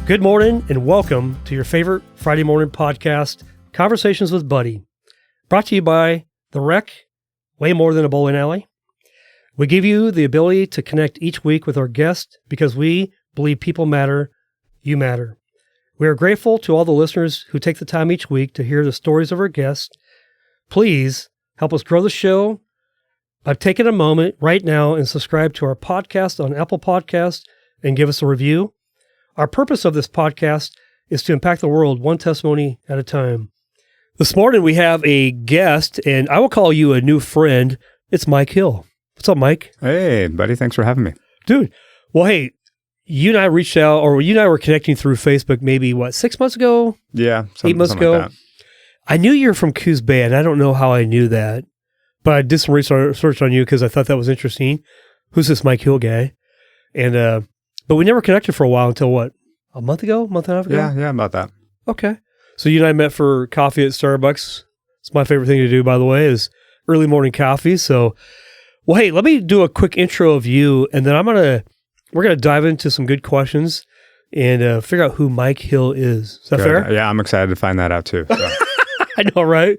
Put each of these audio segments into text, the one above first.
Good morning and welcome to your favorite Friday morning podcast, Conversations with Buddy, brought to you by The Rec, way more than a bowling alley. We give you the ability to connect each week with our guest because we believe people matter, you matter. We are grateful to all the listeners who take the time each week to hear the stories of our guests. Please help us grow the show by taking a moment right now and subscribe to our podcast on Apple Podcasts and give us a review. Our purpose of this podcast is to impact the world one testimony at a time. This morning we have a guest, and I will call you a new friend. It's Mike Hill. What's up, Mike? Hey, buddy. Thanks for having me. Dude, well, hey, you and I reached out, or you and I were connecting through Facebook maybe, 6 months ago? Yeah. 8 months ago? Like that. I knew you were from Coos Bay, and I don't know how I knew that, but I did some research on you because I thought that was interesting. Who's this Mike Hill guy? And, but we never connected for a while until what? A month and a half ago? Yeah, about that. Okay. So you and I met for coffee at Starbucks. It's my favorite thing to do, by the way, is early morning coffee. So, well, hey, let me do a quick intro of you, and then we're gonna dive into some good questions and figure out who Mike Hill is. Is that fair? Yeah, I'm excited to find that out too. So. I know, right?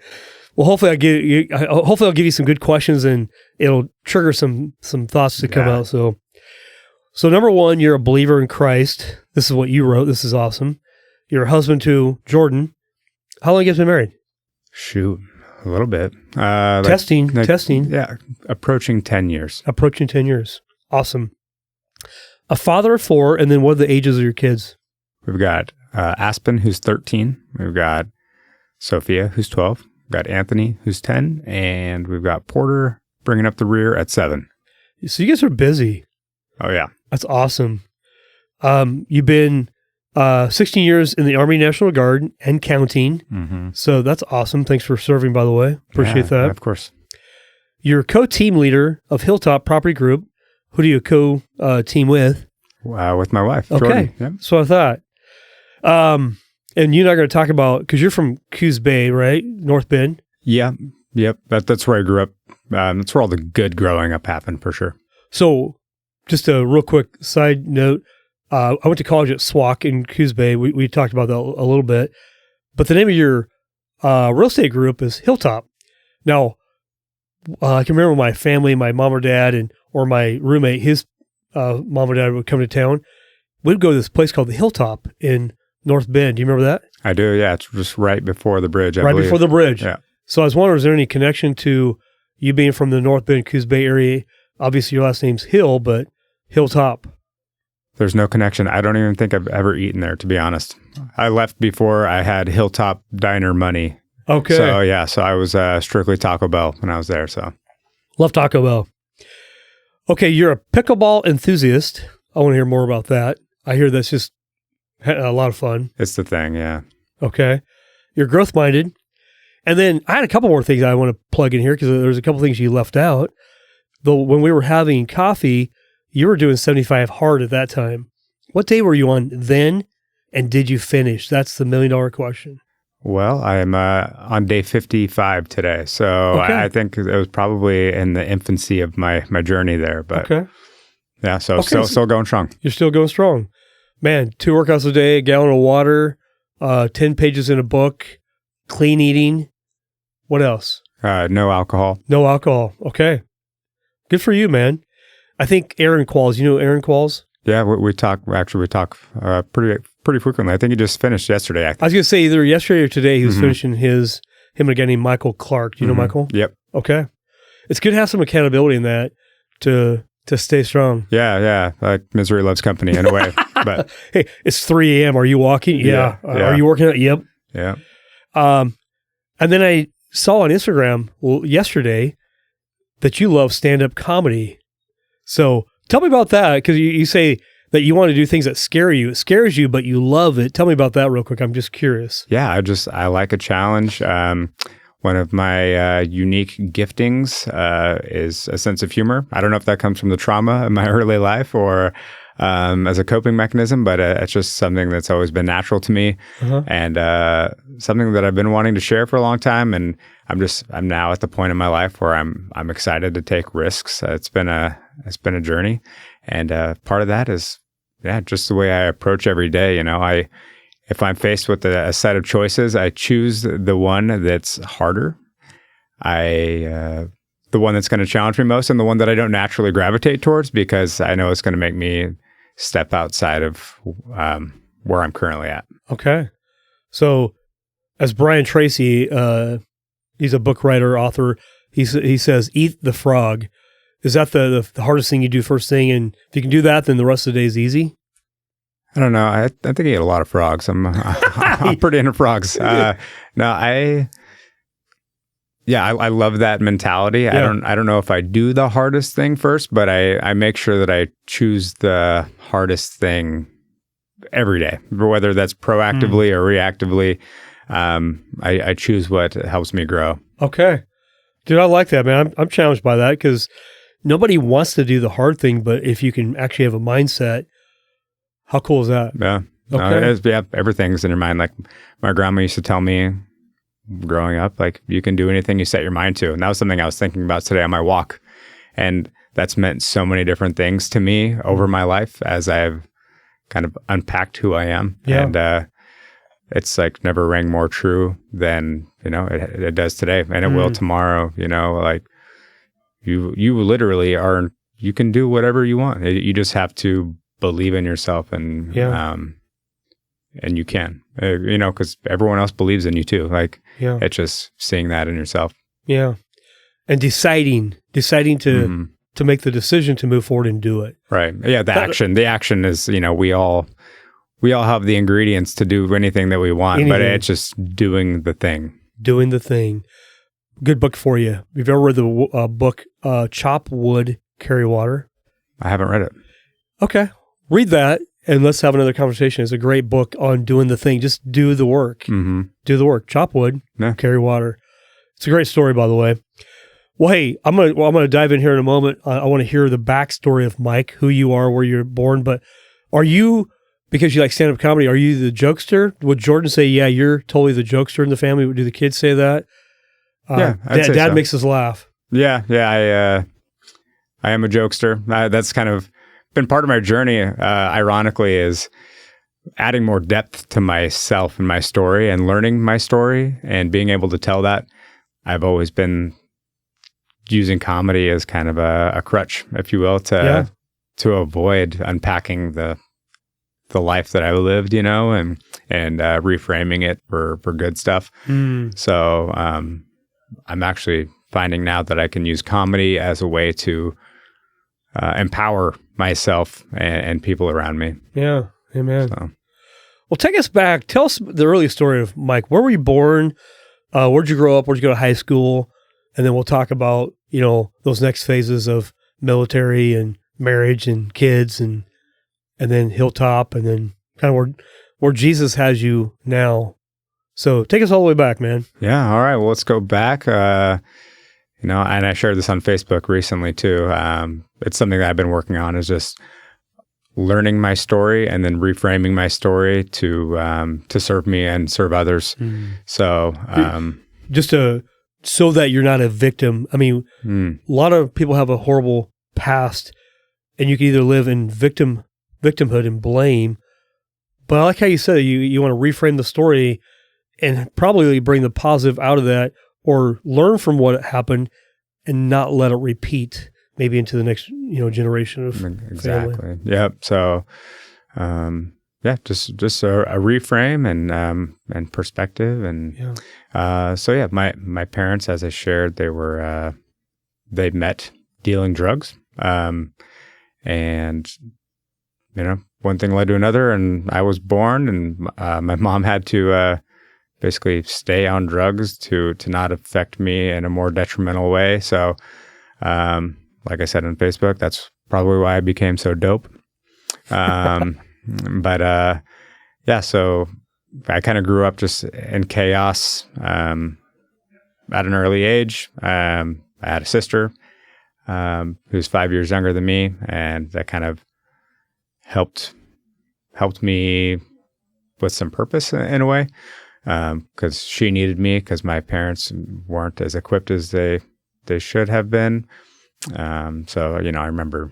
Well, hopefully I'll give you some good questions, and it'll trigger some thoughts to come out. So number one, you're a believer in Christ. This is what you wrote. This is awesome. You're a husband to Jordan. How long have you guys been married? Shoot, a little bit. Testing. Yeah, approaching 10 years. Approaching 10 years. Awesome. A father of 4, and then what are the ages of your kids? We've got Aspen, who's 13. We've got Sophia, who's 12. We've got Anthony, who's 10. And we've got Porter bringing up the rear at 7. So you guys are busy. Oh, yeah. That's awesome. You've been 16 years in the Army National Guard and counting. Mm-hmm. So that's awesome. Thanks for serving, by the way. Appreciate that. Of course. You're co-team leader of Hilltop Property Group. Who do you co-team with? With my wife, Okay. Jordan. Yep. So I thought. And you're not going to talk about, because you're from Coos Bay, right? North Bend? Yeah. Yep. That's where I grew up. That's where all the good growing up happened, for sure. So just a real quick side note. I went to college at SWAC in Coos Bay. We talked about that a little bit. But the name of your real estate group is Hilltop. Now, I can remember my family, my mom or dad, or my roommate, his mom or dad would come to town. We'd go to this place called the Hilltop in North Bend. Do you remember that? I do, yeah. It's just right before the bridge, I believe. Right believe. Before the bridge. Yeah. So I was wondering, is there any connection to you being from the North Bend, Coos Bay area? Obviously, your last name's Hill, but Hilltop. There's no connection. I don't even think I've ever eaten there, to be honest. I left before I had Hilltop Diner money. Okay. So, yeah. So I was strictly Taco Bell when I was there, so. Love Taco Bell. Okay, you're a pickleball enthusiast. I want to hear more about that. I hear that's just a lot of fun. It's the thing, yeah. Okay. You're growth-minded. And then I had a couple more things I want to plug in here because there's a couple things you left out. Though when we were having coffee, you were doing 75 hard at that time. What day were you on then, and did you finish? That's the $1 million question. Well, I'm on day 55 today, so Okay. I think it was probably in the infancy of my journey there. But okay. Yeah, so Okay, still going strong. You're still going strong. Man, 2 workouts a day, a gallon of water, 10 pages in a book, clean eating. What else? No alcohol. No alcohol. Okay. Good for you, man. I think Aaron Qualls. You know Aaron Qualls? Yeah, we talk pretty frequently. I think he just finished yesterday. I was going to say either yesterday or today he was Mm-hmm. finishing him and a guy named Michael Clark. Do you know Michael? Yep. Okay. It's good to have some accountability in that to stay strong. Yeah. Like misery loves company in a way. But hey, it's 3 a.m. Are you walking? Yeah. Yeah. Are you working out? Yep. Yeah. And then I saw on Instagram yesterday that you love stand-up comedy. So tell me about that, because you say that you want to do things that scare you. It scares you, but you love it. Tell me about that real quick. I'm just curious. Yeah, I like a challenge. One of my unique giftings is a sense of humor. I don't know if that comes from the trauma in my early life or as a coping mechanism, but it's just something that's always been natural to me, and something that I've been wanting to share for a long time. And I'm now at the point in my life where I'm excited to take risks. It's been a journey, and part of that is just the way I approach every day. If I'm faced with a set of choices, I choose the one that's harder. The one that's going to challenge me most, and the one that I don't naturally gravitate towards, because I know it's going to make me step outside of where I'm currently at. Okay. So as Brian Tracy, he's a book writer, author, he says, eat the frog. Is that the hardest thing you do first thing? And if you can do that, then the rest of the day is easy? I don't know. I think I eat a lot of frogs. I'm pretty into frogs. I love that mentality. Yeah. I don't know if I do the hardest thing first, but I make sure that I choose the hardest thing every day, whether that's proactively or reactively. I choose what helps me grow. Okay. Dude, I like that, man. I'm challenged by that, because nobody wants to do the hard thing, but if you can actually have a mindset, how cool is that? Yeah. Okay. Everything's in your mind. Like my grandma used to tell me growing up, like, you can do anything you set your mind to. And that was something I was thinking about today on my walk. And that's meant so many different things to me over my life as I've kind of unpacked who I am. Yeah. And it's like never rang more true than, it does today. And it will tomorrow, like you literally are, you can do whatever you want. You just have to believe in yourself, and and you can, because everyone else believes in you too. Like, it's just seeing that in yourself. Yeah. And deciding to make the decision to move forward and do it. Right. Yeah. The action is, we all have the ingredients to do anything that we want, but it's just doing the thing. Doing the thing. Good book for you. Have you ever read the book, Chop Wood, Carry Water? I haven't read it. Okay. Read that. And let's have another conversation. It's a great book on doing the thing. Just do the work. Mm-hmm. Do the work. Chop wood, carry water. It's a great story, by the way. Well, hey, I'm gonna dive in here in a moment. I want to hear the backstory of Mike, who you are, where you're born. But are you, because you like stand-up comedy, are you the jokester? Would Jordan say, yeah, you're totally the jokester in the family? Do the kids say that? Yeah, Dad makes us laugh. Yeah. I am a jokester. That's kind of been part of my journey, ironically, is adding more depth to myself and my story, and learning my story and being able to tell that. I've always been using comedy as kind of a crutch, if you will, to avoid unpacking the life that I lived, and reframing it for good stuff. So I'm actually finding now that I can use comedy as a way to empower myself and people around me. Yeah. Amen. So. Well, take us back. Tell us the early story of Mike. Where were you born? Where'd you grow up? Where'd you go to high school? And then we'll talk about, those next phases of military and marriage and kids and then Hilltop, and then kind of where Jesus has you now. So take us all the way back, man. Yeah. All right. Well, let's go back. And I shared this on Facebook recently too. It's something that I've been working on, is just learning my story and then reframing my story to serve me and serve others. So so that you're not a victim. I mean, a lot of people have a horrible past, and you can either live in victimhood and blame. But I like how you said you want to reframe the story and probably bring the positive out of that, or learn from what happened and not let it repeat maybe into the next, generation of exactly. family. Yep. So, just a reframe and perspective. And, my parents, as I shared, they met dealing drugs. And, one thing led to another, and I was born, and, my mom had to, basically stay on drugs to not affect me in a more detrimental way. So, like I said on Facebook, that's probably why I became so dope. So I kind of grew up just in chaos at an early age. I had a sister who's 5 years younger than me, and that kind of helped me with some purpose in a way. Because she needed me, because my parents weren't as equipped as they should have been. I remember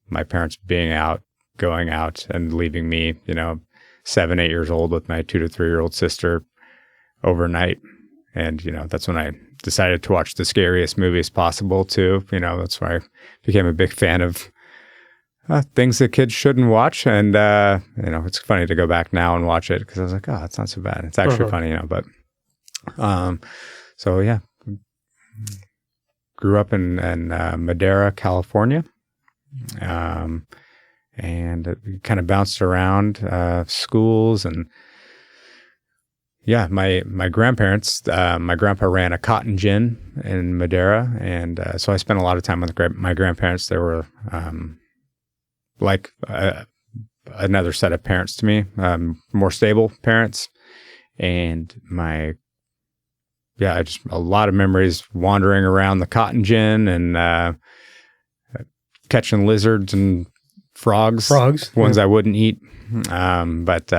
my parents being out going out and leaving me, 7, 8 years old with my 2 to 3-year-old sister overnight. And, that's when I decided to watch the scariest movies possible too. That's why I became a big fan of things that kids shouldn't watch. And, it's funny to go back now and watch it because I was like, oh, it's not so bad. It's actually funny, but, so yeah, grew up in Madera, California. And it kind of bounced around schools. And yeah, my grandparents, my grandpa ran a cotton gin in Madera. And so I spent a lot of time with my grandparents. They were like another set of parents to me, more stable parents. And just a lot of memories wandering around the cotton gin and catching lizards and frogs, ones I wouldn't eat. But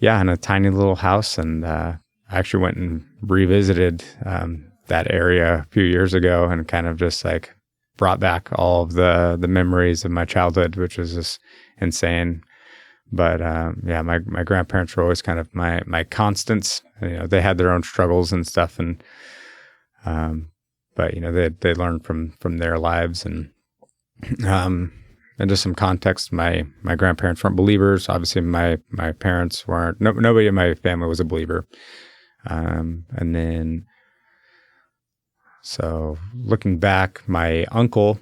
in a tiny little house. And I actually went and revisited that area a few years ago and kind of just like brought back all of the memories of my childhood, which was just insane. But my grandparents were always kind of my constants. They had their own struggles and stuff, and but they learned from their lives. And just some context, my grandparents weren't believers. Obviously, my parents weren't. Nobody in my family was a believer. And then, so looking back, my uncle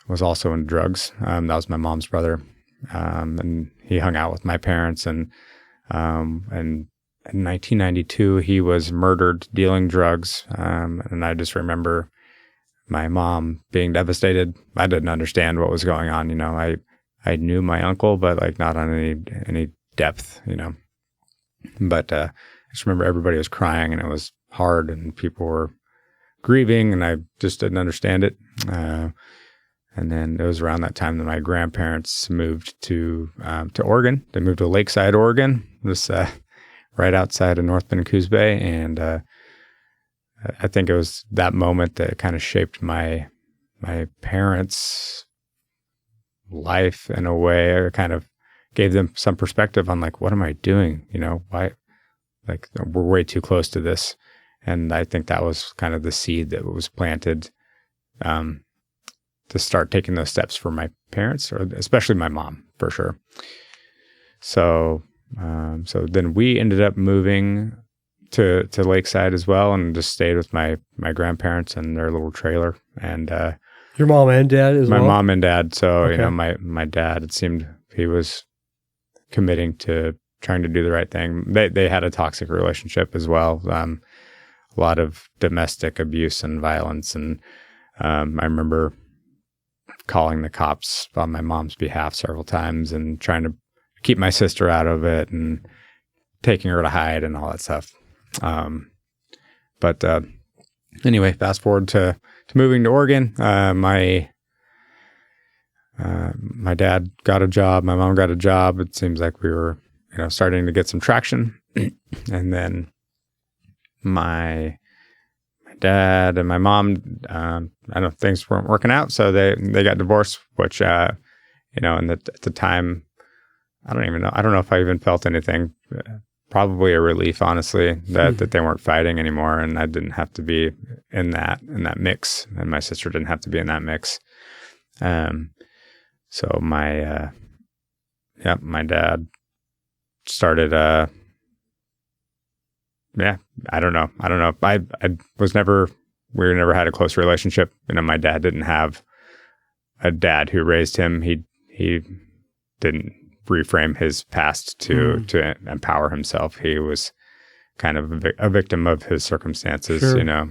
was also into drugs. That was my mom's brother, and he hung out with my parents. And in 1992, he was murdered dealing drugs. And I just remember my mom being devastated. I didn't understand what was going on. I knew my uncle, but like not on any depth, But I just remember everybody was crying and it was hard and people were grieving and I just didn't understand it. And then it was around that time that my grandparents moved to Oregon. They moved to Lakeside, Oregon, just right outside of North Bend, Coos Bay. And I think it was that moment that kind of shaped my parents' life in a way. It kind of gave them some perspective on like, what am I doing? Why? Like we're way too close to this. And I think that was kind of the seed that was planted to start taking those steps for my parents, or especially my mom, for sure. So then we ended up moving to Lakeside as well, and just stayed with my grandparents and their little trailer. And your mom and dad as well? My mom and dad. So okay. My dad, it seemed he was committing to trying to do the right thing. They had a toxic relationship as well. A lot of domestic abuse and violence. And I remember calling the cops on my mom's behalf several times and trying to keep my sister out of it and taking her to hide and all that stuff. But anyway, fast forward to moving to Oregon. My dad got a job. My mom got a job. It seems like we were, starting to get some traction. And then my dad and my mom, things weren't working out. So they got divorced, which, and at the time, I don't even know. I don't know if I even felt anything. Probably a relief, honestly, that they weren't fighting anymore, and I didn't have to be in that mix, and my sister didn't have to be in that mix. So my dad started. I don't know. I was never. We never had a close relationship. My dad didn't have a dad who raised him. He didn't reframe his past to empower himself. He was kind of a victim of his circumstances, sure.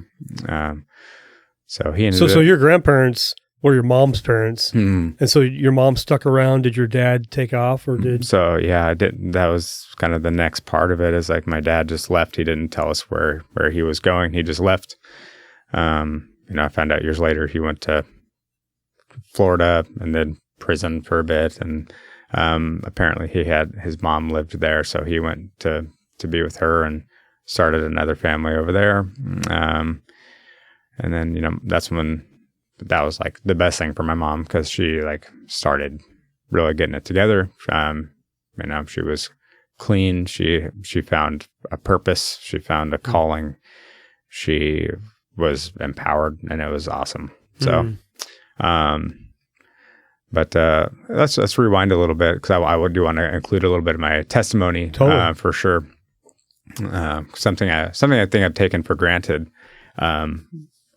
So he ended So your grandparents were your mom's parents, and so your mom stuck around. Did your dad take off, or did? So yeah, I did. That was kind of the next part of it. Is like my dad just left. He didn't tell us where he was going. He just left. I found out years later he went to Florida and then prison for a bit, and apparently his mom lived there, so he went to be with her and started another family over there. And then, that's when that was like the best thing for my mom, because she like started really getting it together. She was clean. She found a purpose. She found a calling. She was empowered, and it was awesome. So, but let's rewind a little bit, because I do want to include a little bit of my testimony, for sure. Something I think I've taken for granted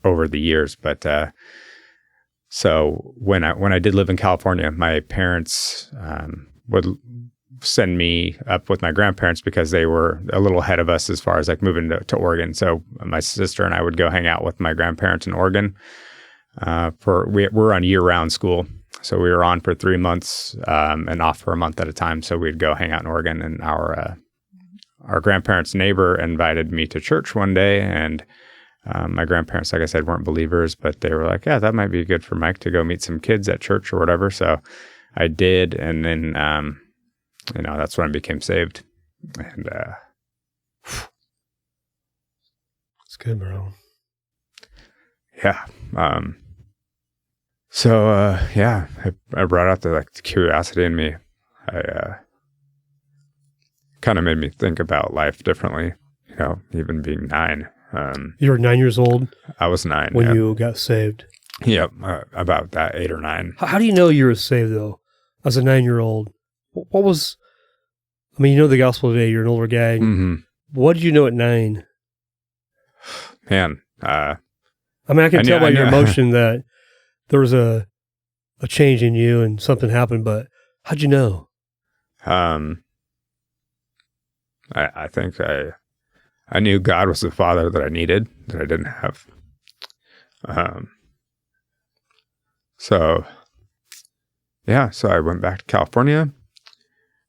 over the years. But so when I did live in California, my parents would send me up with my grandparents because they were a little ahead of us as far as like moving to Oregon. So my sister and I would go hang out with my grandparents in Oregon. We're on year-round school. So we were on for 3 months and off for a month at a time. So we'd go hang out in Oregon, and our grandparents' neighbor invited me to church one day, and my grandparents, like I said, weren't believers, but they were like, yeah, that might be good for Mike to go meet some kids at church or whatever. So I did, and then that's when I became saved. And it's good, bro. Yeah. I brought out the curiosity in me. Kind of made me think about life differently, even being 9. You were 9 years old? I was 9. When you got saved? Yep, about that, 8 or 9. How do you know you were saved, though, as a 9-year-old? What was, you know the gospel today, you're an older guy. Mm-hmm. What did you know at 9? Man. I can tell by your emotion that there was a change in you and something happened, but how'd you know? I think I knew God was the father that I needed, that I didn't have. So I went back to California.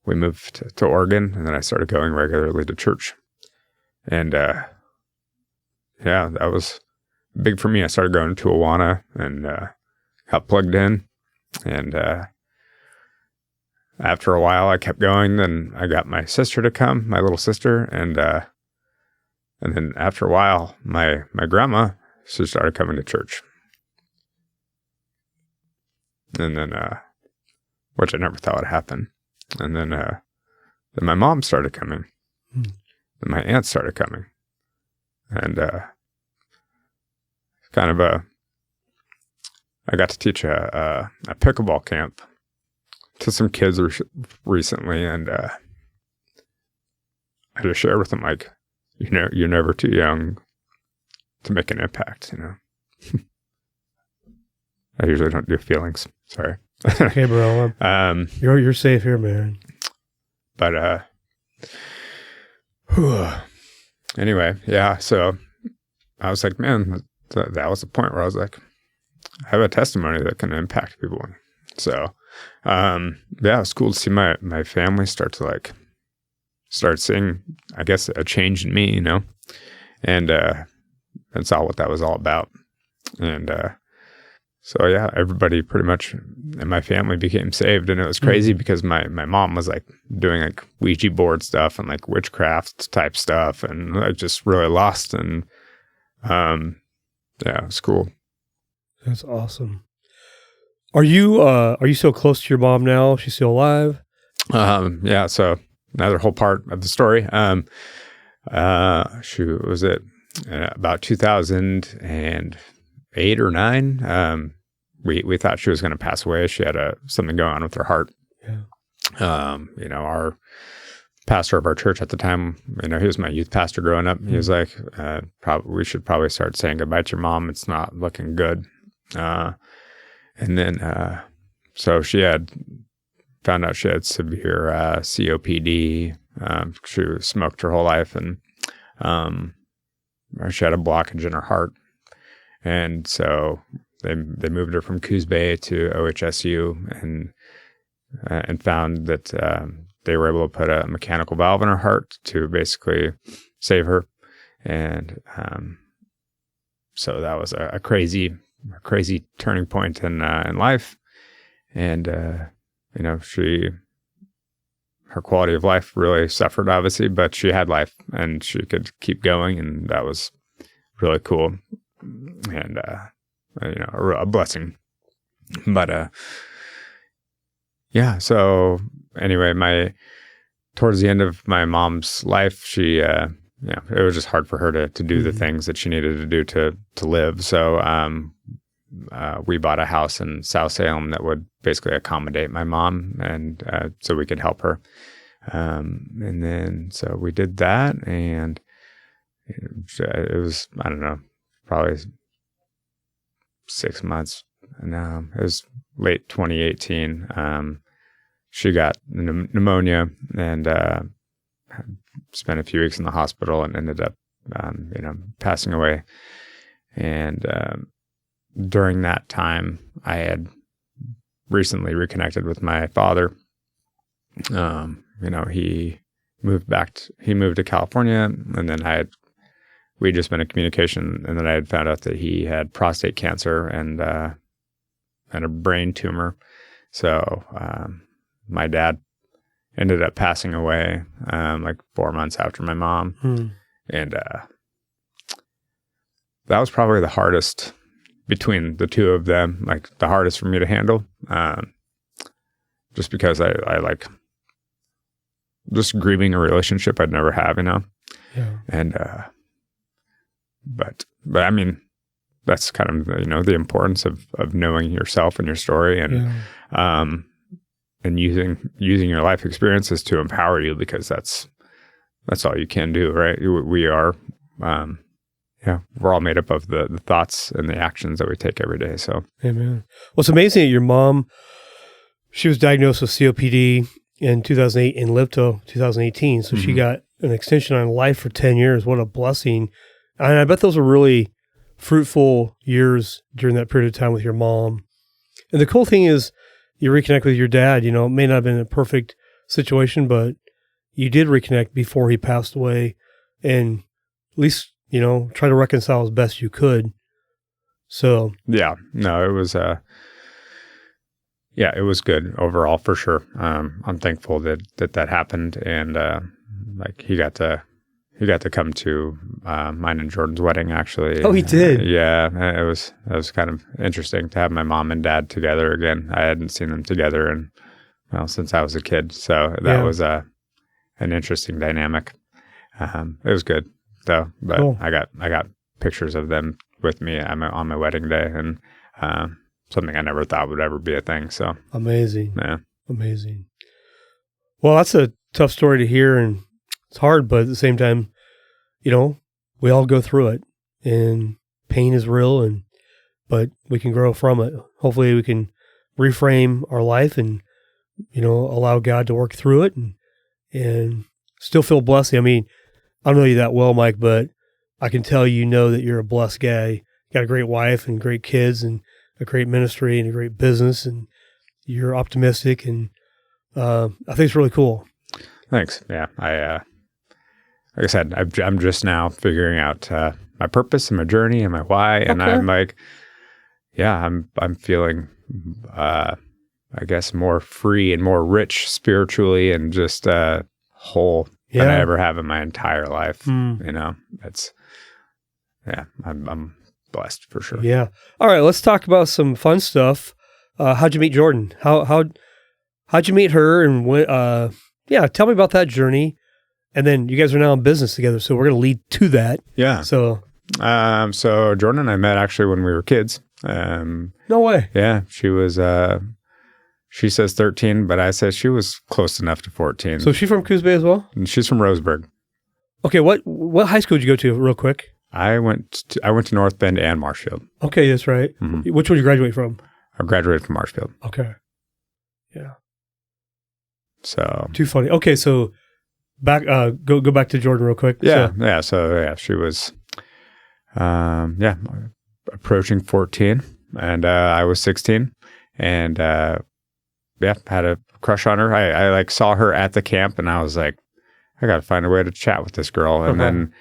We moved to Oregon, and then I started going regularly to church. And that was big for me. I started going to Awana and got plugged in. And after a while, I kept going. Then I got my sister to come, my little sister, and then after a while, my grandma, she started coming to church. And then, which I never thought would happen. And then my mom started coming. And my aunt started coming. And I got to teach a pickleball camp to some kids recently, and I just shared with them, like, you're never too young to make an impact, I usually don't do feelings. Sorry. Okay, bro. You're safe here, man. But anyway, yeah. So I was like, man, that was the point where I was like, I have a testimony that can impact people. So it was cool to see my family start seeing, I guess, a change in me, and saw what that was all about. And so everybody pretty much in my family became saved, and it was crazy because my mom was doing Ouija board stuff and witchcraft type stuff, and I just really lost. And it was cool. That's awesome. Are you still close to your mom now? She's still alive? Yeah. So another whole part of the story. She was about 2008 or 9. We thought she was going to pass away. She had something going on with her heart. Yeah. Our pastor of our church at the time, he was my youth pastor growing up. He was like, we should probably start saying goodbye to your mom. It's not looking good. And then, so she found out she had severe COPD. She smoked her whole life, and she had a blockage in her heart. And so they moved her from Coos Bay to OHSU, and found that they were able to put a mechanical valve in her heart to basically save her. And so that was a crazy turning point in life. And her quality of life really suffered, obviously, but she had life and she could keep going, and that was really cool. And a blessing. But Yeah. So anyway, towards the end of my mom's life, she, it was just hard for her to do the things that she needed to do to live. So, we bought a house in South Salem that would basically accommodate my mom, and so we could help her. And then so we did that, and it was, I don't know, probably 6 months. No, it was late 2018. She got pneumonia and spent a few weeks in the hospital and ended up, passing away. And during that time, I had recently reconnected with my father. He moved to California, and then we'd just been in communication, and then I had found out that he had prostate cancer and a brain tumor. So my dad ended up passing away like 4 months after my mom. And that was probably the hardest between the two of them, like the hardest for me to handle. Just because I like just grieving a relationship I'd never have, Yeah. And but I mean, that's kind of the importance of knowing yourself and your story, and and using your life experiences to empower you, because that's all you can do, right? We are, we're all made up of the thoughts and the actions that we take every day. So, amen. Well, it's amazing that your mom, she was diagnosed with COPD in 2008 and lived till 2018. So she got an extension on life for 10 years. What a blessing. And I bet those were really fruitful years during that period of time with your mom. And the cool thing is you reconnect with your dad. It may not have been a perfect situation, but you did reconnect before he passed away, and at least, try to reconcile as best you could. So yeah, no, it was, it was good overall for sure. I'm thankful that happened. And, he got to come to mine and Jordan's wedding, actually. Oh, he did? Yeah, it was kind of interesting to have my mom and dad together again. I hadn't seen them together since I was a kid, so that was an interesting dynamic. It was good though, but cool. I got pictures of them with me on my wedding day, and something I never thought would ever be a thing. So amazing, yeah, amazing. Well, that's a tough story to hear, and it's hard, but at the same time, we all go through it, and pain is real, but we can grow from it. Hopefully we can reframe our life and, allow God to work through it and still feel blessed. I mean, I don't know you that well, Mike, but I can tell that you're a blessed guy. You got a great wife and great kids and a great ministry and a great business, and you're optimistic, and I think it's really cool. Thanks. Yeah. Like I said, I'm just now figuring out my purpose and my journey and my why, and I'm like, I'm feeling, I guess, more free and more rich spiritually, and just whole than I ever have in my entire life. I'm blessed for sure. Yeah. All right, let's talk about some fun stuff. How'd you meet Jordan? How'd you meet her? And what? Tell me about that journey. And then you guys are now in business together, so we're going to lead to that. Yeah. So Jordan and I met actually when we were kids. No way. Yeah, she was. She says 13, but I said she was close enough to 14. So is she from Coos Bay as well? And she's from Roseburg. Okay, what high school did you go to, real quick? I went to North Bend and Marshfield. Okay, that's right. Mm-hmm. Which one did you graduate from? I graduated from Marshfield. Okay. Yeah. So too funny. Okay, so back go back to Jordan real quick. Yeah. So she was approaching 14, and I was 16, and had a crush on her. I saw her at the camp, and I was like, I got to find a way to chat with this girl. And then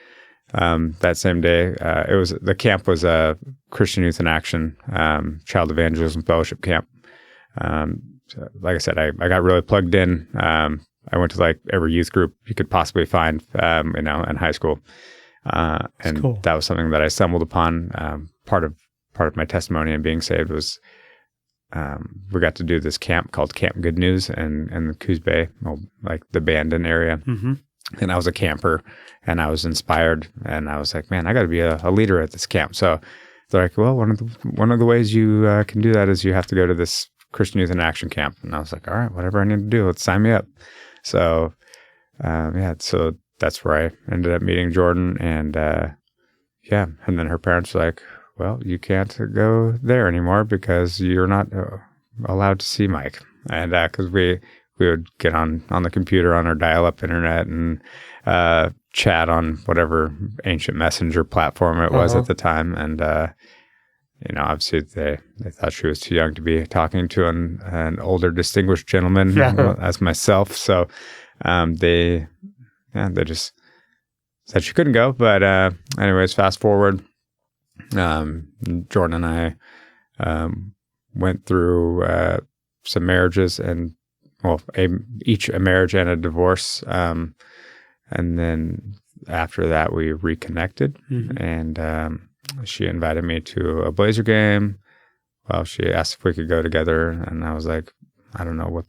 that same day, the camp was a Christian Youth in Action, Child Evangelism Fellowship camp. So like I said, I got really plugged in. I went to every youth group you could possibly find, in high school. And cool. That was something that I stumbled upon. Part of my testimony in being saved was we got to do this camp called Camp Good News in the Coos Bay, like the Bandon area. Mm-hmm. And I was a camper, and I was inspired, and I was like, man, I got to be a leader at this camp. So they're like, well, one of the ways you can do that is you have to go to this Christian Youth in Action camp. And I was like, all right, whatever I need to do, let's sign me up. So so that's where I ended up meeting Jordan, and and then her parents were like, well, you can't go there anymore because you're not allowed to see Mike. And because we would get on the computer on our dial-up internet and chat on whatever ancient messenger platform it was at the time. And, obviously they thought she was too young to be talking to an older, distinguished gentleman as myself. So they just said she couldn't go. But anyways, fast forward, Jordan and I went through some marriages and each a marriage and a divorce. And then after that, we reconnected, and she invited me to a Blazer game. Well, she asked if we could go together, and I was like, I don't know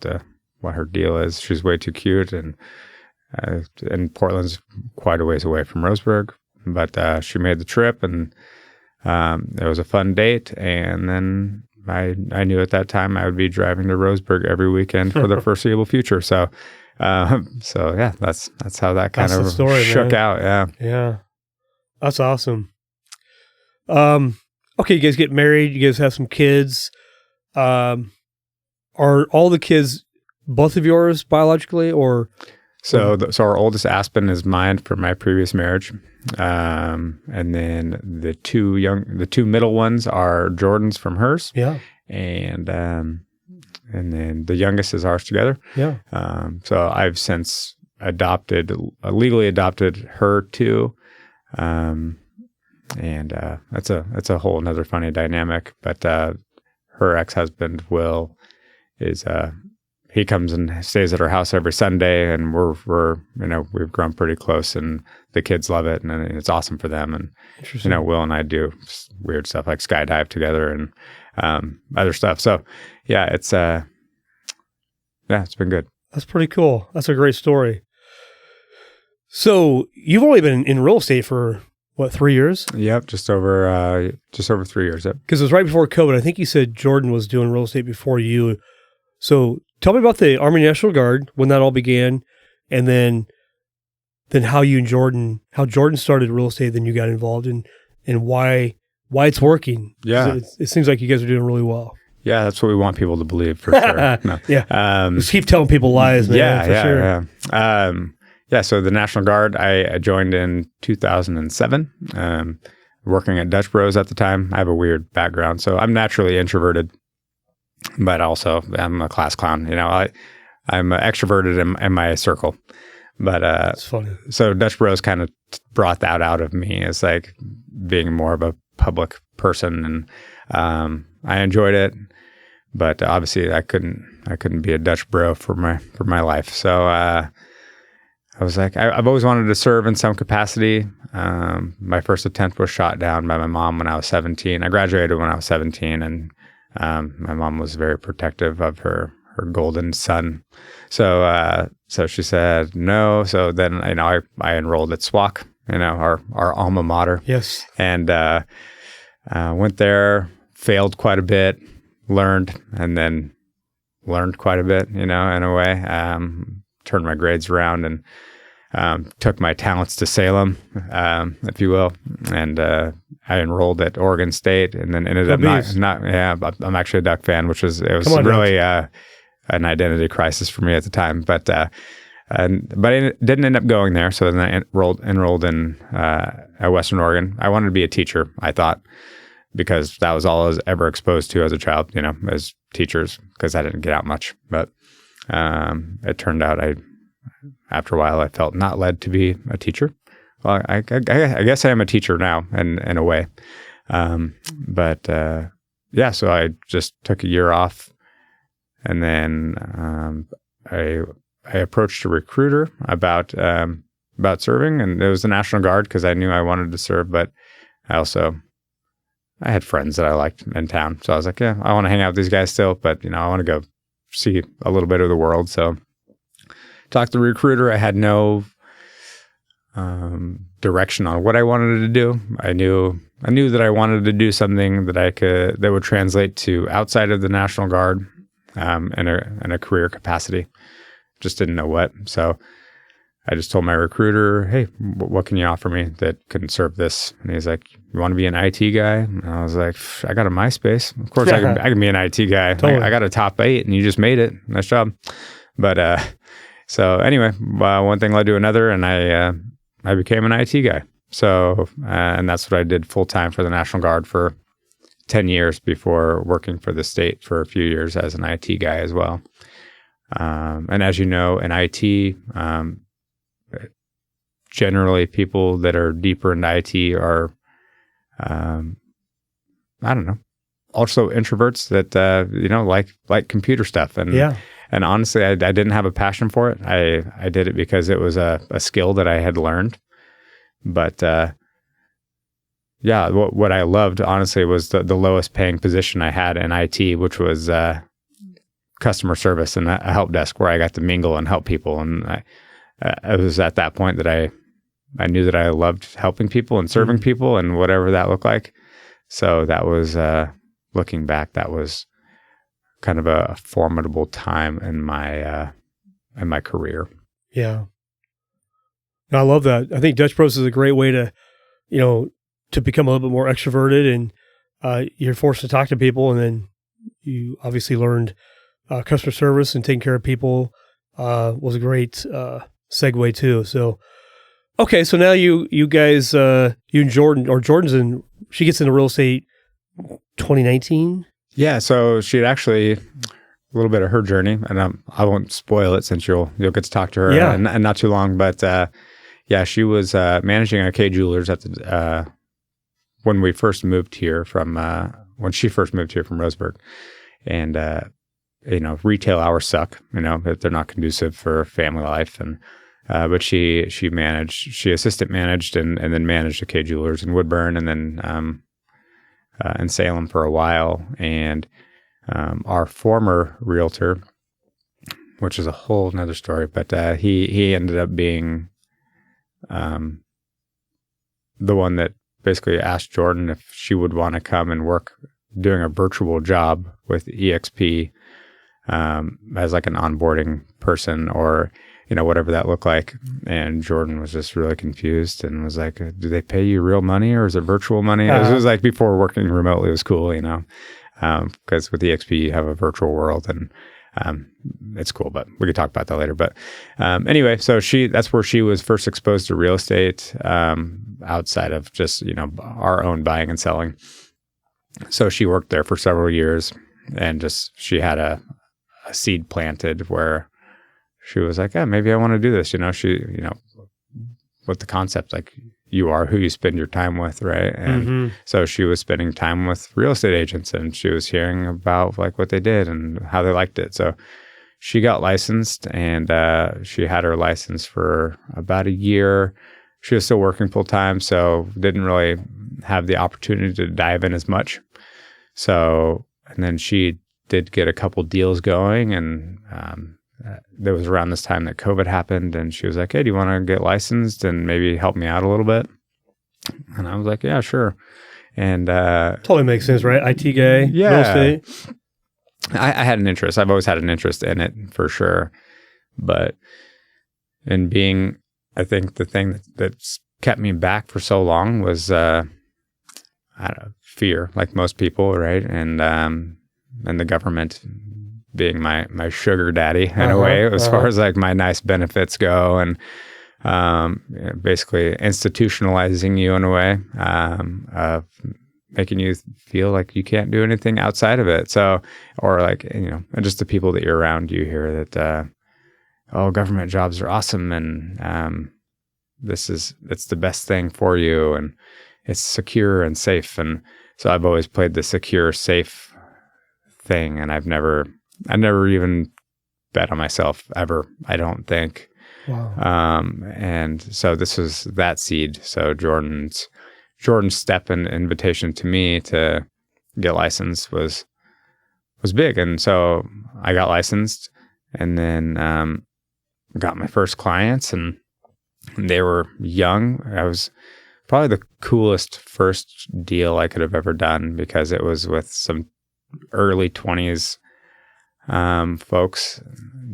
what her deal is. She's way too cute, and Portland's quite a ways away from Roseburg, but she made the trip, and it was a fun date. And then I knew at that time I would be driving to Roseburg every weekend for the foreseeable future. So that's how that kind of shook out. Yeah. Yeah. That's awesome. Okay. You guys get married. You guys have some kids. Are all the kids both of yours biologically, or? So our oldest Aspen is mine from my previous marriage. And then the two middle ones are Jordan's from hers. Yeah. And then the youngest is ours together. Yeah. So I've since legally adopted her too. And that's a whole nother funny dynamic, but, her ex-husband Will is, he comes and stays at our house every Sunday, and we've grown pretty close, and the kids love it, and it's awesome for them. And Will and I do weird stuff like skydive together and other stuff. So yeah, it's been good. That's pretty cool. That's a great story. So you've only been in real estate for what, 3 years? Yep, just over 3 years. Yep. Because it was right before COVID. I think you said Jordan was doing real estate before you. So tell me about the Army National Guard, when that all began, and then how Jordan started real estate, then you got involved in, and why it's working. Yeah. It seems like you guys are doing really well. Yeah, that's what we want people to believe, for sure. No. Yeah. Just keep telling people lies, man. Yeah. So the National Guard, I joined in 2007, working at Dutch Bros at the time. I have a weird background, so I'm naturally introverted, but also I'm a class clown. I'm extroverted in my circle. But that's funny. So Dutch Bros kind of brought that out of me as like being more of a public person, and I enjoyed it. But obviously, I couldn't be a Dutch Bro for my life. So I was like, I've always wanted to serve in some capacity. My first attempt was shot down by my mom when I was 17. I graduated when I was 17, and my mom was very protective of her golden son. So she said no. So then, I enrolled at SWAC, our alma mater. Yes. And went there, failed quite a bit, learned, and then learned quite a bit, in a way. Turned my grades around and took my talents to Salem, if you will. And I enrolled at Oregon State, and then ended up not. Yeah, I'm actually a Duck fan, it was really an identity crisis for me at the time. But I didn't end up going there. So then I enrolled in at Western Oregon. I wanted to be a teacher, I thought, because that was all I was ever exposed to as a child, as teachers, because I didn't get out much. But it turned out after a while, I felt not led to be a teacher. Well, I guess I am a teacher now in a way. So I just took a year off, and then I approached a recruiter about serving, and it was the National Guard because I knew I wanted to serve, but I also I had friends that I liked in town. So I was like, yeah, I want to hang out with these guys still, but I want to go see a little bit of the world. So talked to the recruiter. I had no direction on what I wanted to do. I knew that I wanted to do something that would translate to outside of the National Guard, in a career capacity. Just didn't know what. So I just told my recruiter, hey, what can you offer me that couldn't serve this? And he's like, you want to be an IT guy? And I was like, I got a MySpace. Of course I can be an IT guy. Totally. I got a top 8 and you just made it. Nice job. But, so anyway, one thing led to another and I became an IT guy. So, and that's what I did full time for the National Guard for 10 years before working for the state for a few years as an IT guy as well. And as you know, in IT, generally people that are deeper into IT are, I don't know, also introverts that, like computer stuff. And honestly, I didn't have a passion for it. I did it because it was a skill that I had learned. But, what I loved, honestly, was the lowest paying position I had in IT, which was, customer service and a help desk where I got to mingle and help people. And it was at that point that I knew that I loved helping people and serving people and whatever that looked like. So that was, looking back, that was kind of a formidable time in my career. Yeah. I love that. I think Dutch Bros is a great way to, to become a little bit more extroverted, and you're forced to talk to people, and then you obviously learned customer service and taking care of people was a great segue too. So, okay, so now you guys, you and Jordan, or she gets into real estate 2019. Yeah, so she had actually a little bit of her journey, and I won't spoil it since you'll get to talk to her and not too long. But she was managing a K Jewelers at the when we first moved here from when she first moved here from Roseburg, and retail hours suck. They're not conducive for family life, and but she assistant managed and then managed a K Jewelers in Woodburn, and then in Salem for a while. And our former realtor, which is a whole nother story, but he ended up being the one that basically asked Jordan if she would want to come and work doing a virtual job with EXP as like an onboarding person, or whatever that looked like. And Jordan was just really confused and was like, do they pay you real money or is it virtual money? It was like before working remotely was cool, because with EXP you have a virtual world, and it's cool, but we could talk about that later. But anyway, so that's where she was first exposed to real estate outside of just, our own buying and selling. So she worked there for several years, and she had a seed planted where she was like, maybe I want to do this. With the concept, like, you are who you spend your time with, right? And so she was spending time with real estate agents, and she was hearing about like what they did and how they liked it. So she got licensed, and she had her license for about a year. She was still working full time, so didn't really have the opportunity to dive in as much. So, and then she did get a couple deals going, and there was around this time that COVID happened, and she was like, hey, do you want to get licensed and maybe help me out a little bit? And I was like, yeah, sure. And totally makes sense, right? IT guy, real estate. I had an interest. I've always had an interest in it for sure. But I think the thing that's kept me back for so long was, I don't know, fear, like most people, right? And the government being my sugar daddy in a way, as far as like my nice benefits go, and basically institutionalizing you in a way, of making you feel like you can't do anything outside of it. So, or like, and just the people that you're around, you hear that, government jobs are awesome, and it's the best thing for you, and it's secure and safe. And so I've always played the secure, safe thing, and I never even bet on myself ever, I don't think. Wow. And so this was that seed. So Jordan's step and invitation to me to get licensed was big. And so I got licensed and then got my first clients, and they were young. I was probably the coolest first deal I could have ever done because it was with some early 20s folks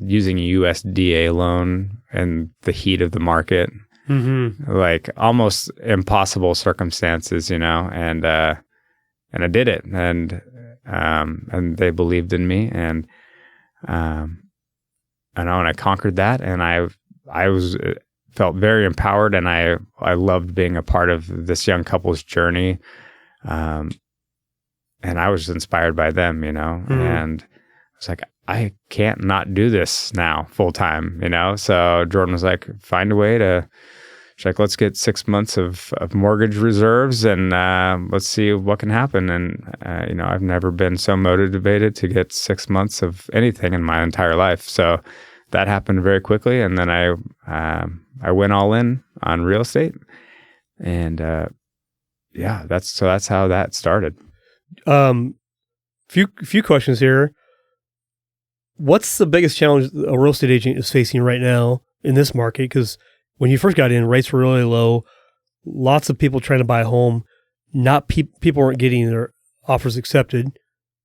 using a USDA loan in the heat of the market. Like almost impossible circumstances, and I did it, and they believed in me, and I conquered that, and I felt very empowered, and I loved being a part of this young couple's journey, and I was inspired by them, and I was like, I can't not do this now full time, So Jordan was like, find a way to. She's like, let's get 6 months of mortgage reserves and let's see what can happen. And, I've never been so motivated to get 6 months of anything in my entire life. So that happened very quickly. And then I went all in on real estate. And that's how that started. Few questions here. What's the biggest challenge a real estate agent is facing right now in this market? Because when you first got in, rates were really low. Lots of people trying to buy a home. People weren't getting their offers accepted.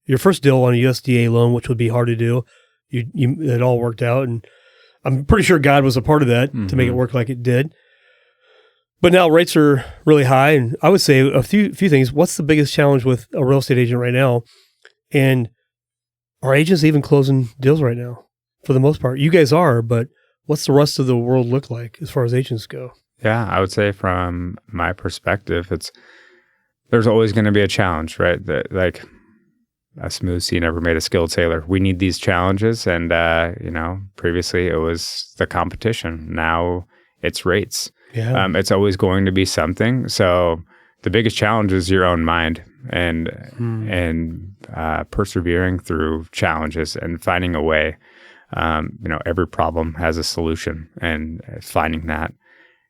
Your first deal on a USDA loan, which would be hard to do, it all worked out, and I'm pretty sure God was a part of that to make it work like it did. But now rates are really high, and I would say a few things. What's the biggest challenge with a real estate agent right now? And are agents even closing deals right now? For the most part, you guys are, but what's the rest of the world look like as far as agents go? Yeah, I would say from my perspective, there's always going to be a challenge, right? Like a smooth sea never made a skilled sailor. We need these challenges, and previously it was the competition. Now it's rates. Yeah. It's always going to be something. So the biggest challenge is your own mind and persevering through challenges and finding a way. Every problem has a solution, and finding that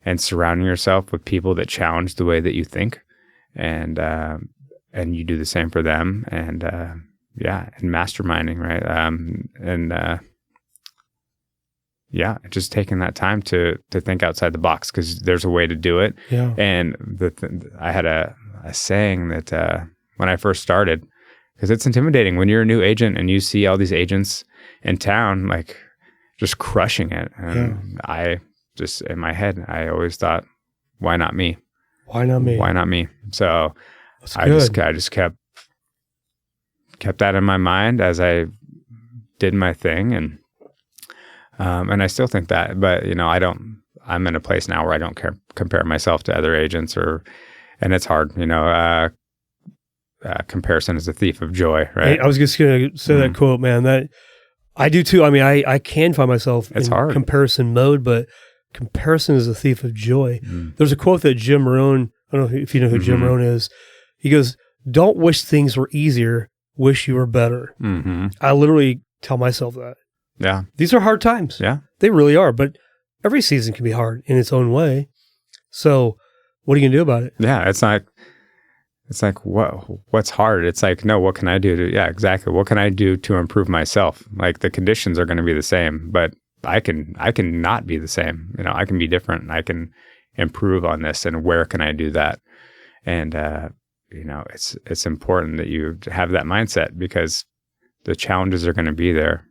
and surrounding yourself with people that challenge the way that you think, and you do the same for them, and masterminding, right? Just taking that time to think outside the box, because there's a way to do it. Yeah. And I had a saying that when I first started, because it's intimidating when you're a new agent and you see all these agents in town, like just crushing it. And I just, in my head, I always thought, why not me? Why not me? Why not me? So I just kept that in my mind as I did my thing. And I still think that, but I'm in a place now where I don't compare myself to other agents and it's hard, comparison is a thief of joy, right? I was just going to say that quote, man, that I do too. I mean, I can find myself in hard. Comparison mode, but comparison is a thief of joy. There's a quote that Jim Rohn, I don't know if you know who Jim Rohn is. He goes, don't wish things were easier, wish you were better. I literally tell myself that. Yeah. These are hard times. Yeah. They really are, but every season can be hard in its own way. So what are you going to do about it? Yeah. It's like, what's hard? It's like, no, what can I do exactly. What can I do to improve myself? Like the conditions are going to be the same, but I can not be the same. I can be different. I can improve on this, and where can I do that? And, it's important that you have that mindset, because the challenges are going to be there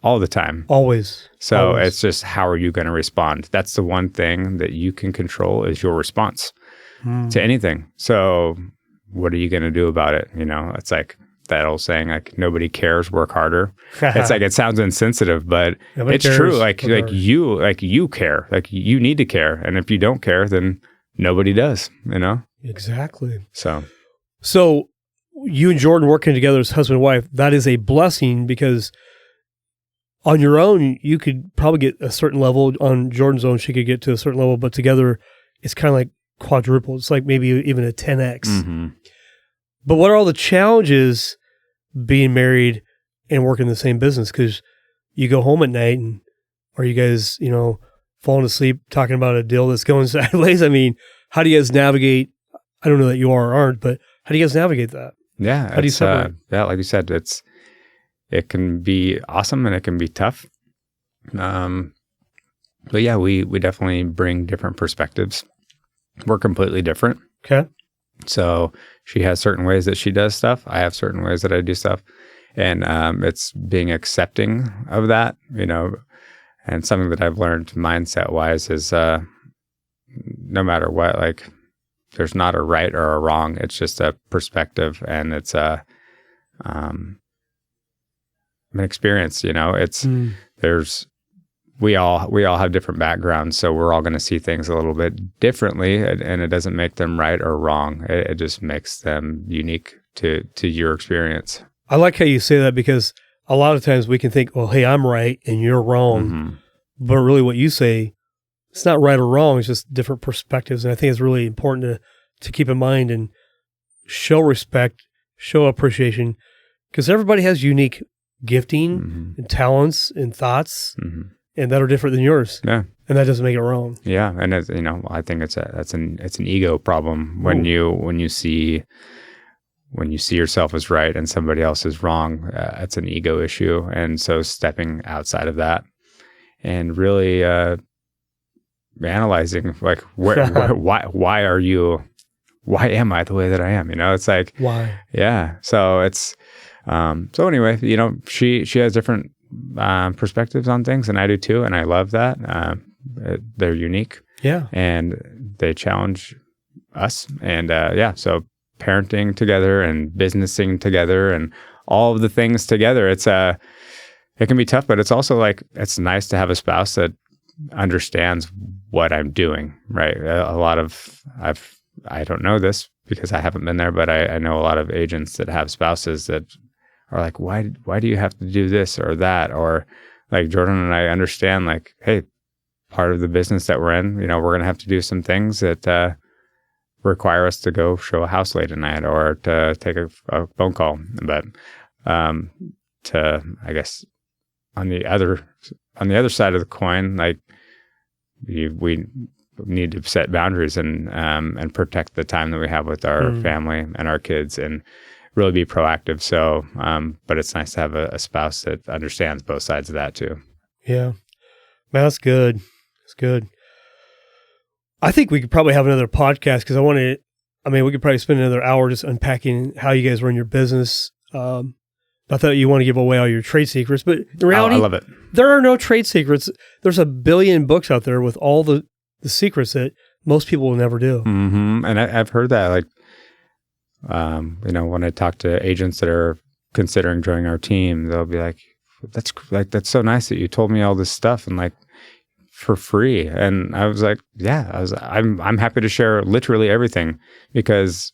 all the time. Always. So it's just, how are you going to respond? That's the one thing that you can control, is your response to anything. So what are you going to do about it? It's like that old saying, like, nobody cares, work harder. It's like, it sounds insensitive, but it's true. Like you care, like you need to care. And if you don't care, then nobody does, Exactly. So you and Jordan working together as husband and wife, that is a blessing, because on your own, you could probably get a certain level. On Jordan's own, she could get to a certain level, but together it's kind of like quadruple. It's like maybe even a 10x. But what are all the challenges being married and working in the same business? Because you go home at night, and are you guys, falling asleep talking about a deal that's going sideways? I mean, how do you guys navigate I don't know that you are or aren't, but how do you guys navigate that? Yeah. How do you separate? Yeah, like you said, it can be awesome and it can be tough. But yeah, we definitely bring different perspectives. We're completely different. Okay. So she has certain ways that she does stuff. I have certain ways that I do stuff. And it's being accepting of that, and something that I've learned mindset wise is no matter what, like there's not a right or a wrong. It's just a perspective, and it's an experience, it's we all have different backgrounds, so we're all going to see things a little bit differently, and it doesn't make them right or wrong. It just makes them unique to your experience. I like how you say that, because a lot of times we can think, well, hey, I'm right and you're wrong. Mm-hmm. But really what you say, it's not right or wrong. It's just different perspectives. And I think it's really important to keep in mind and show respect, show appreciation, because everybody has unique gifting and talents and thoughts, and that are different than yours. Yeah. And that doesn't make it wrong. Yeah. And it's, I think it's an ego problem when you see yourself as right and somebody else is wrong. It's an ego issue. And so stepping outside of that and really analyzing, like, why am I the way that I am? It's like, why? Yeah. So it's, so anyway, she has different perspectives on things, and I do too. And I love that. They're unique. Yeah. And they challenge us. And so parenting together and businessing together and all of the things together, it can be tough, but it's also like, it's nice to have a spouse that understands what I'm doing, right? I don't know this because I haven't been there, but I know a lot of agents that have spouses that are like, why do you have to do this or that? Or like Jordan and I understand, like, hey, part of the business that we're in, we're going to have to do some things that require us to go show a house late at night or to take a phone call. But I guess on the other side of the coin, like we need to set boundaries and protect the time that we have with our family and our kids and really be proactive. So, but it's nice to have a spouse that understands both sides of that too. Yeah, man, that's good. That's good. I think we could probably have another podcast because we could probably spend another hour just unpacking how you guys run your business. Not that you want to give away all your trade secrets, but in reality, I love it. There are no trade secrets. There's 1 billion books out there with all the secrets that most people will never do. Mm-hmm. And I've heard that, like, when I talk to agents that are considering joining our team, they'll be like, that's so nice that you told me all this stuff and like for free. And I was like, I'm happy to share literally everything because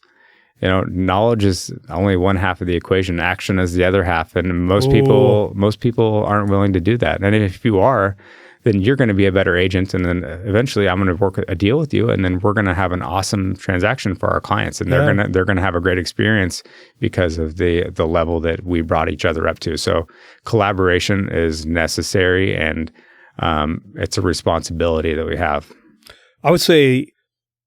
knowledge is only one half of the equation. Action is the other half. And most people aren't willing to do that. And if you are, then you're going to be a better agent. And then eventually I'm going to work a deal with you. And then we're going to have an awesome transaction for our clients. And they're going to have a great experience because of the level that we brought each other up to. So collaboration is necessary, and it's a responsibility that we have. I would say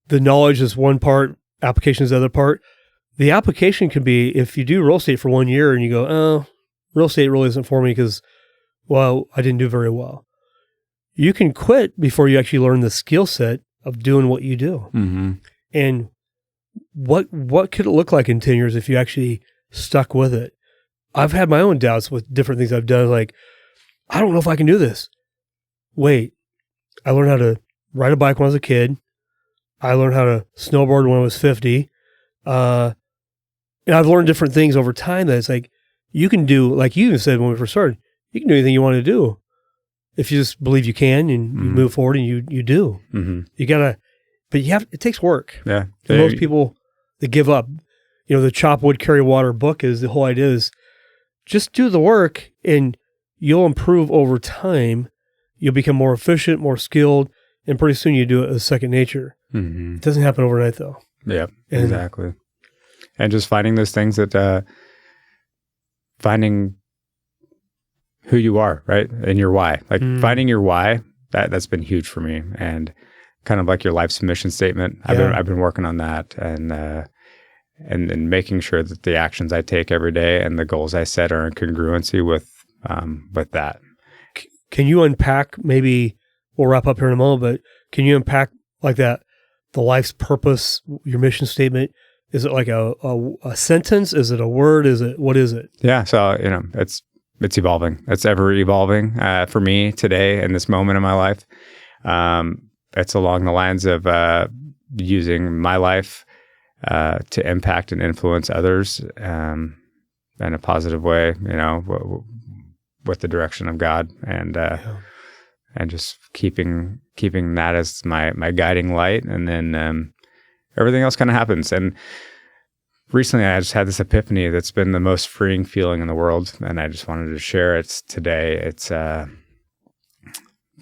the knowledge is one part, application is the other part. The application can be, if you do real estate for 1 year and you go, oh, real estate really isn't for me because, well, I didn't do very well. You can quit before you actually learn the skill set of doing what you do. Mm-hmm. And what could it look like in 10 years if you actually stuck with it? I've had my own doubts with different things I've done. Like, I don't know if I can do this. Wait, I learned how to ride a bike when I was a kid. I learned how to snowboard when I was 50. And I've learned different things over time that it's like, you can do, like you even said when we first started, you can do anything you want to do. If you just believe you can and you move forward and you do. Mm-hmm. You gotta, but it takes work. Yeah. And most people, they give up. The Chop Wood, Carry Water book is, the whole idea is just do the work and you'll improve over time. You'll become more efficient, more skilled, and pretty soon you do it as second nature. Mm-hmm. It doesn't happen overnight though. Yeah, exactly. And just finding those things that, finding who you are, right? And your why. Like finding your why, that's been huge for me. And kind of like your life's mission statement. I've been working on that and making sure that the actions I take every day and the goals I set are in congruency with that. Can you unpack, maybe we'll wrap up here in a moment, but can you unpack like that, the life's purpose, your mission statement? Is it like a sentence? Is it a word? What is it? Yeah. So, it's evolving. It's ever evolving. For me today in this moment in my life, it's along the lines of using my life to impact and influence others in a positive way, with the direction of God, and just keeping that as my guiding light, and then everything else kind of happens. And recently, I just had this epiphany that's been the most freeing feeling in the world, and I just wanted to share it today. It's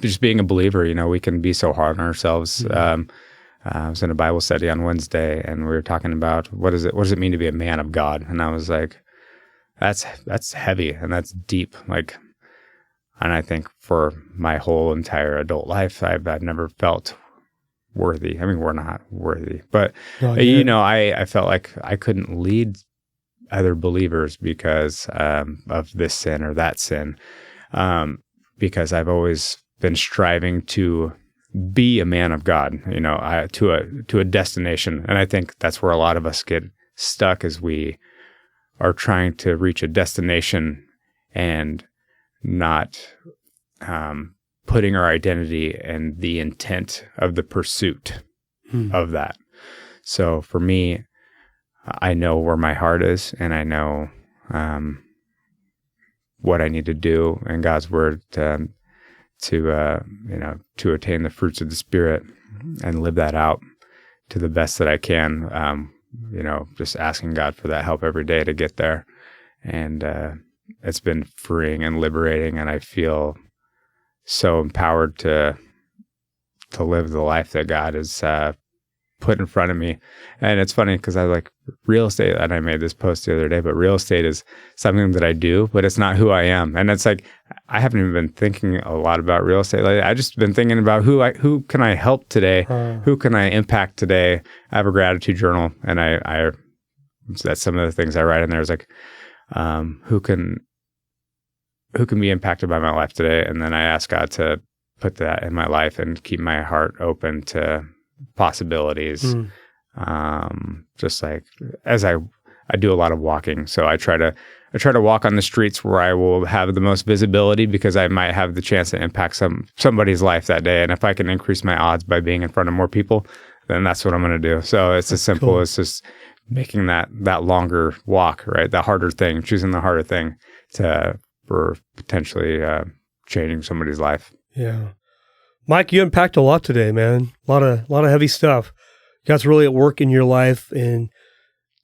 just being a believer. We can be so hard on ourselves. Mm-hmm. I was in a Bible study on Wednesday, and we were talking about what does it mean to be a man of God, and I was like, that's heavy and that's deep. Like, and I think for my whole entire adult life, I've never felt worthy. I mean, we're not worthy, but I felt like I couldn't lead other believers because of this sin or that sin, because I've always been striving to be a man of God, to a destination. And I think that's where a lot of us get stuck, as we are trying to reach a destination and not putting our identity and the intent of the pursuit of that. So for me, I know where my heart is, and I know what I need to do in God's word to attain the fruits of the Spirit and live that out to the best that I can. Just asking God for that help every day to get there. And it's been freeing and liberating, and I feel so empowered to live the life that God has put in front of me. And it's funny because I like real estate, and I made this post the other day, but real estate is something that I do, but it's not who I am. And it's like, I haven't even been thinking a lot about real estate lately. I've just been thinking about who can I help today? Who can I impact today? I have a gratitude journal, and I that's some of the things I write in there is like, who can be impacted by my life today? And then I ask God to put that in my life and keep my heart open to possibilities. Just like, as I do a lot of walking, so I try to walk on the streets where I will have the most visibility, because I might have the chance to impact somebody's life that day. And if I can increase my odds by being in front of more people, then that's what I'm going to do. So it's as simple as just making that longer walk, right? The harder thing, choosing the harder thing for potentially changing somebody's life. Yeah. Mike, you unpacked a lot today, man. A lot of heavy stuff. God's really at work in your life, and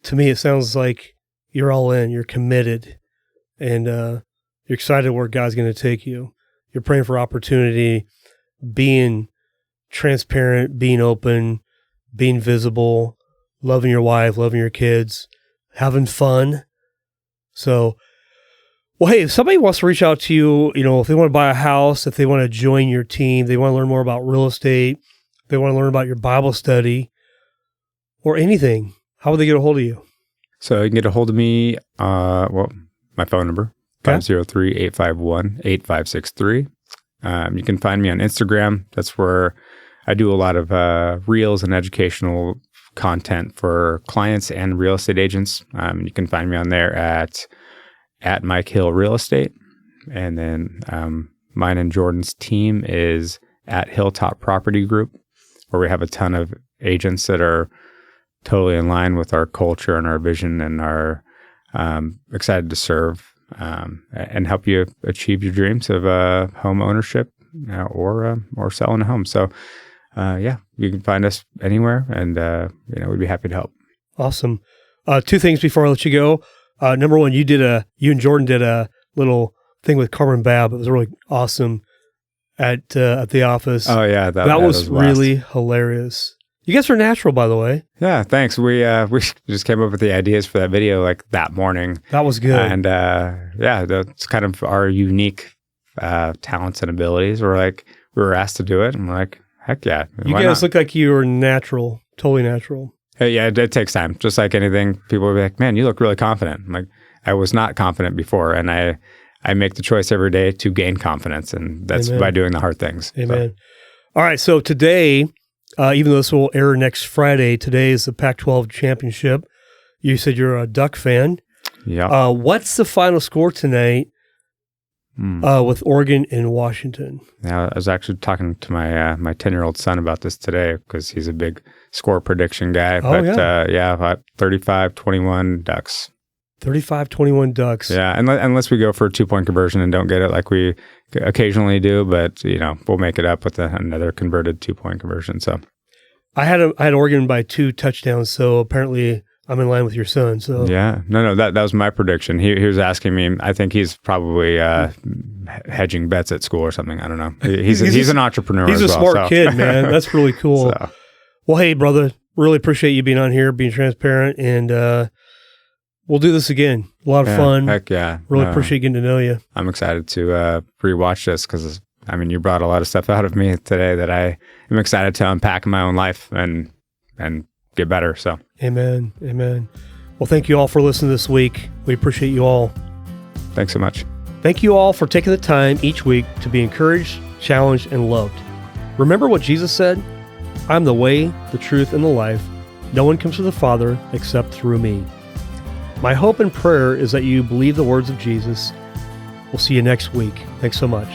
to me, it sounds like you're all in. You're committed, and you're excited where God's going to take you. You're praying for opportunity, being transparent, being open, being visible, loving your wife, loving your kids, having fun. So, well, hey, if somebody wants to reach out to you, if they want to buy a house, if they want to join your team, they want to learn more about real estate, they want to learn about your Bible study or anything, how would they get a hold of you? So you can get a hold of me, my phone number, 503-851-8563. You can find me on Instagram. That's where I do a lot of reels and educational content for clients and real estate agents. You can find me on there at Mike Hill Real Estate. And then mine and Jordan's team is at Hilltop Property Group, where we have a ton of agents that are totally in line with our culture and our vision, and are excited to serve and help you achieve your dreams of home ownership or selling a home. So you can find us anywhere, and we'd be happy to help. Awesome. 2 things before I let you go. Number one, you and Jordan did a little thing with Carmen Babb. It was really awesome at the office. Oh yeah, that was really hilarious. You guys are natural, by the way. Yeah, thanks. We just came up with the ideas for that video like that morning. That was good. And that's kind of our unique talents and abilities. We were asked to do it, and we're like, Heck yeah. You Why guys not? look like you are natural, totally natural. Yeah, it takes time. Just like anything, people will be like, man, you look really confident. I'm like, I was not confident before. And I make the choice every day to gain confidence. And that's Amen. by doing the hard things. Amen. So, All right. So today, even though this will air next Friday, today is the Pac-12 championship. You said you're a Duck fan. yeah. What's the final score tonight with Oregon and Washington? Yeah, I was actually talking to my my 10-year-old son about this today because he's a big score prediction guy. Oh, But yeah, 35-21 Ducks. 35-21 Ducks. Yeah, unless we go for a 2-point conversion and don't get it like we occasionally do, but we'll make it up with another converted 2-point conversion. So I had Oregon by 2 touchdowns, so apparently I'm in line with your son. So yeah, no, that was my prediction. He was asking me. I think he's probably hedging bets at school or something. I don't know. He's an entrepreneur. He's as a well, smart kid, man. That's really cool. So. Well, hey, brother, really appreciate you being on here, being transparent, and we'll do this again. A lot of fun. Heck yeah. Really appreciate getting to know you. I'm excited to rewatch this because, you brought a lot of stuff out of me today that I am excited to unpack in my own life and get better. So, amen. Amen. Well, thank you all for listening this week. We appreciate you all. Thanks so much. Thank you all for taking the time each week to be encouraged, challenged, and loved. Remember what Jesus said? I'm the way, the truth, and the life. No one comes to the Father except through me. My hope and prayer is that you believe the words of Jesus. We'll see you next week. Thanks so much.